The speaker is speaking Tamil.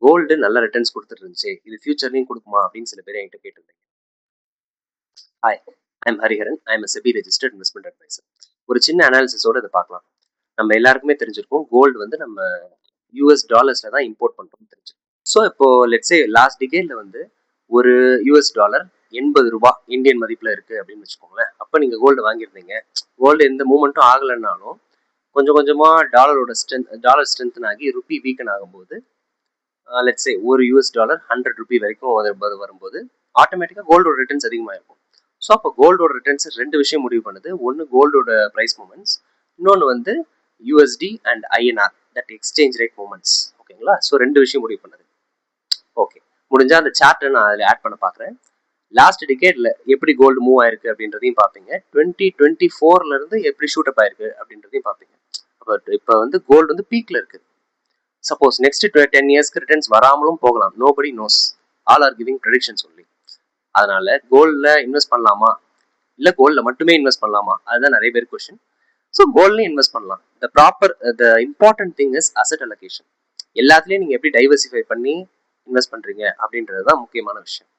கோல்டு நல்ல ரிட்டர்ன்ஸ் கொடுத்துட்டு இருந்துச்சு, இது ஃபியூச்சர்லையும் கொடுக்குமா அப்படின்னு சில பேர் என்கிட்ட கேட்டிருந்தீங்க. Hi, I'm Hariharan. I'm SEBI registered investment advisor. ஒரு சின்ன அனாலிசிஸோட இதை பார்க்கலாம். நம்ம எல்லாருக்குமே தெரிஞ்சிருக்கும், கோல்டு வந்து நம்ம யூஎஸ் டாலர்ஸ்ல தான் இம்போர்ட் பண்றோம்னு தெரிஞ்சு. ஸோ இப்போ லெட்ஸே லாஸ்ட் டிகேட்ல வந்து ஒரு யூஎஸ் டாலர் 80 ரூபாய் இந்தியன் மதிப்புல இருக்கு அப்படின்னு வச்சுக்கோங்களேன். அப்ப நீங்க கோல்டு வாங்கியிருந்தீங்க. கோல்டு எந்த மூமெண்ட்டும் ஆகலைன்னாலும் கொஞ்சம் கொஞ்சமா டாலர் ஸ்ட்ரென்த் ஆகி ருபி வீக்கன் ஆகும்போது லெட்ஸே ஒரு யூஎஸ் டாலர் 100 ருபி வரைக்கும் வரும்போது ஆட்டோமேட்டிக்கா கோல்டோட ரிட்டர்ன்ஸ் அதிகமாக இருக்கும். ஸோ அப்போ கோல்டோட ரிட்டர்ன்ஸ் ரெண்டு விஷயம் முடிவு பண்ணுது. ஒன்று கோல்டோட ப்ரைஸ் மூமெண்ட்ஸ், இன்னொன்று வந்து USD and INR, that exchange rate moments. ஓகேங்களா? ஸோ ரெண்டு விஷயம் முடிவு பண்ணுது. ஓகே, முடிஞ்சா அந்த சார்ட்டை நான் அதில் ஆட் பண்ண பார்க்குறேன். லாஸ்ட் டிகேட்ல எப்படி கோல்டு மூவ் ஆயிருக்கு அப்படின்றதையும் பார்ப்பீங்க. 2024ல இருந்து எப்படி ஷூட் அப் ஆயிருக்கு அப்படின்றதையும் பார்ப்பீங்க. இப்போ வந்து கோல்டு வந்து பீக்ல இருக்கு. சப்போஸ் நெக்ஸ்ட் 10 இயர்ஸ்க்கு ரிட்டர்ன்ஸ் வராமலும் போகலாம். Nobody nose, all are giving predictions only. அதனால கோல்ட்ல இன்வெஸ்ட் பண்ணலாமா, இல்ல கோல்ட்ல மட்டுமே இன்வெஸ்ட் பண்ணலாமா, அதுதான் நிறைய பேர் கொஸ்டின். ஸோ கோல்ட்லயும் இன்வெஸ்ட் பண்ணலாம். The important thing is asset allocation. எல்லாத்துலயும் நீங்க எப்படி டைவர்சிஃபை பண்ணி இன்வெஸ்ட் பண்றீங்க அப்படின்றதுதான் முக்கியமான விஷயம்.